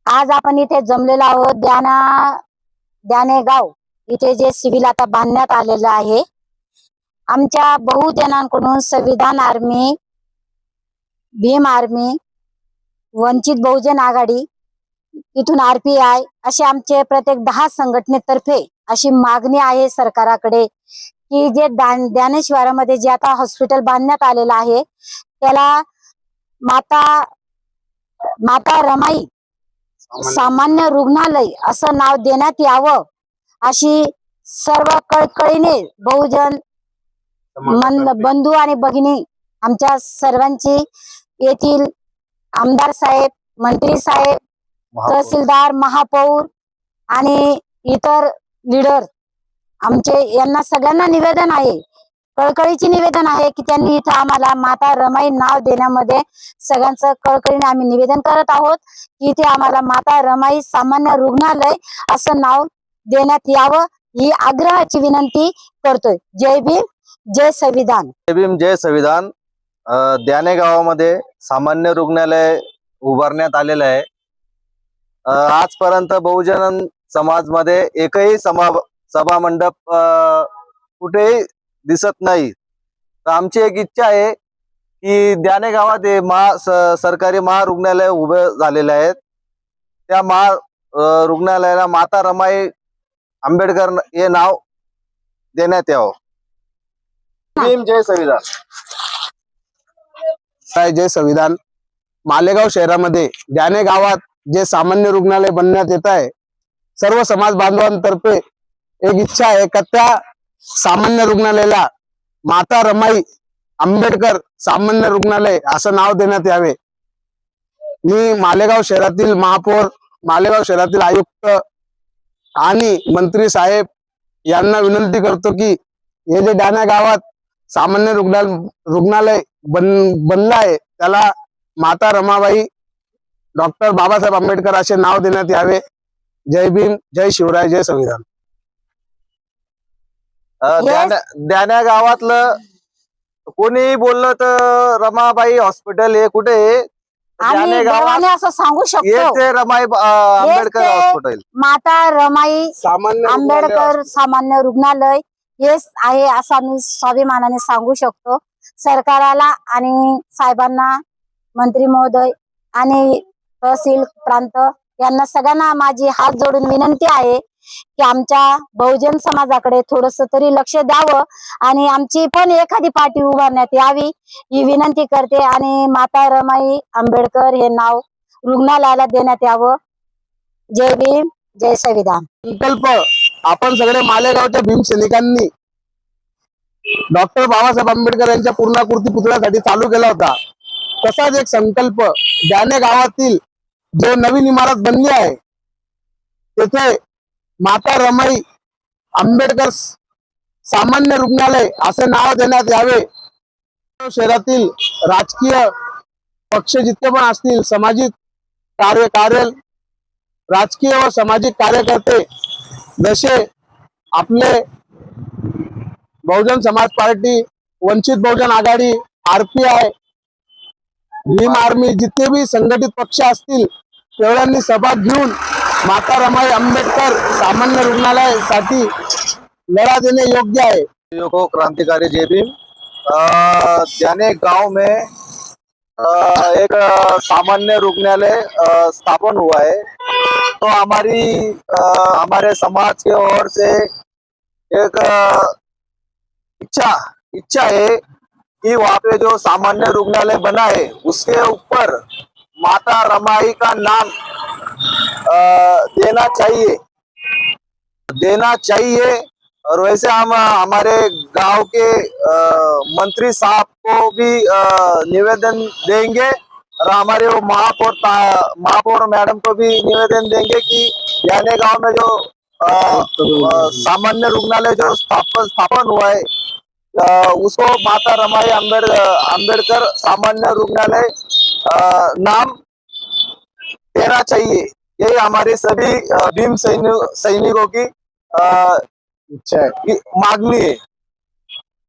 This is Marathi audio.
आज आपण इथे जमलेलो आहोत द्याने गाव इथे जे सिव्हिल आता बांधण्यात आलेलं आहे। आमच्या बहुजनांकडून संविधान आर्मी, भीम आर्मी, वंचित बहुजन आघाडी, इथून RPI असे आमचे प्रत्येक 10 संघटनेतर्फे अशी मागणी आहे सरकाराकडे की जे ज्ञानेश्वरामध्ये जे आता हॉस्पिटल बांधण्यात आलेलं आहे त्याला माता रमाई सामान्य रुग्णालय असं नाव देण्यात यावं अशी सर्व कळकळीने बहुजन बंधू आणि भगिनी आमच्या सर्वांची येथील आमदार साहेब, मंत्री साहेब, तहसीलदार, महापौर आणि इतर लीडर आमचे यांना सगळ्यांना निवेदन आहे, कळकळीचे निवेदन आहे की त्यांनी इथं आम्हाला माता रमाई नाव देण्यामध्ये सगळ्यांचं कळकळीने आम्ही निवेदन करत आहोत की इथे आम्हाला माता रमाई सामान्य रुग्णालय असं नाव देण्यात यावं ही आग्रहाची विनंती करतोय। जय भीम, जय संविधान। जय भीम, जय संविधान। द्याने गावामध्ये सामान्य रुग्णालय उभारण्यात आलेलं आहे। आजपर्यंत बहुजन समाजमध्ये एकही सभा मंडप कुठेही दिसत नाही। तर आमची एक इच्छा आहे की द्याने गावात सरकारी महारुग्णालय उभे झालेले आहेत। त्या रुग्णालयाला माता रमाई आंबेडकर हे नाव देण्यात यावं। भीम, जय संविधान। जय संविधान। मालेगाव शहरामध्ये द्याने गावात जे सामान्य रुग्णालय बनण्यात येत आहे, सर्व समाज बांधवांतर्फे एक इच्छा आहे का त्या सामान्य रुग्णालयाला माता रमाई आंबेडकर सामान्य रुग्णालय असं नाव देण्यात यावे। मी मालेगाव शहरातील महापौर, मालेगाव शहरातील आयुक्त आणि मंत्री साहेब यांना विनंती करतो की हे जे द्याने गावात सामान्य रुग्णालय बनलं आहे त्याला माता रमाबाई डॉक्टर बाबासाहेब आंबेडकर असे नाव देण्यात यावे। जय भीम, जय शिवराय, जय संविधान। द्याने गावातलं कोणी बोललं तर रमाबाई हॉस्पिटल हे कुठे आहे? द्याने गावात असं सांगू शकतो रमाई आंबेडकर हॉस्पिटल, माता रमाई आंबेडकर सामान्य रुग्णालय हेच आहे असं आम्ही स्वाभिमानाने सांगू शकतो। सरकाराला आणि साहेबांना, मंत्री महोदय आणि तहसील प्रांत यांना सगळ्यांना माझी हात जोडून विनंती आहे की आमच्या बहुजन समाजाकडे थोडस तरी लक्ष द्यावं आणि आमची पण एखादी पार्टी उभारण्यात यावी ही विनंती करते आणि माता रमाई आंबेडकर हे नाव रुग्णालयाला देण्यात यावं। जय भीम, जय संविधान। संकल्प आपण सगळे मालेगावच्या भीम सैनिकांनी डॉक्टर बाबासाहेब आंबेडकर यांच्या पूर्णाकृती पुतळ्यासाठी चालू केला होता। तसाच एक संकल्प द्याने गावातील जो नवीन इमारत बनली आहे तेथे माता रमाई आंबेडकर सामान्य रुग्णालय असे नाव देण्यात यावे। शहरातील राजकीय पक्ष जितके पण असतील, सामाजिक कार्य राजकीय व सामाजिक कार्यकर्ते जसे आपले बहुजन समाज पार्टी, वंचित बहुजन आघाडी, RPI, भीम आर्मी जितके भी संघटित पक्ष असतील तेवढ्यांनी सभा घेऊन माता रमाई आंबेडकर सामान्य रुग्णालयासाठी लढा देणे योग्य आहे। क्रांतिकारी जय भीम। द्याने गांव में एक सामान्य रुग्णालय स्थापन हुआ है, तो हमारे समाज के ओर से एक इच्छा है कि वहाँ पे जो सामान्य रुग्णालय बना है उसके ऊपर माता रमाई का नाम देना चाहिए। और वैसे हम हमारे गांव के मंत्री साहब को भी निवेदन देंगे और हमारे वो महापौर मैडम को भी निवेदन देंगे कि द्याने गांव में जो सामान्य रुग्णालय जो स्थापन हुआ है उसको माता रमाई आंबेडकर सामान्य रुग्णालय नाम देना चाहिए। यही हमारे सभी भीम सैनिकों की मांगनी है।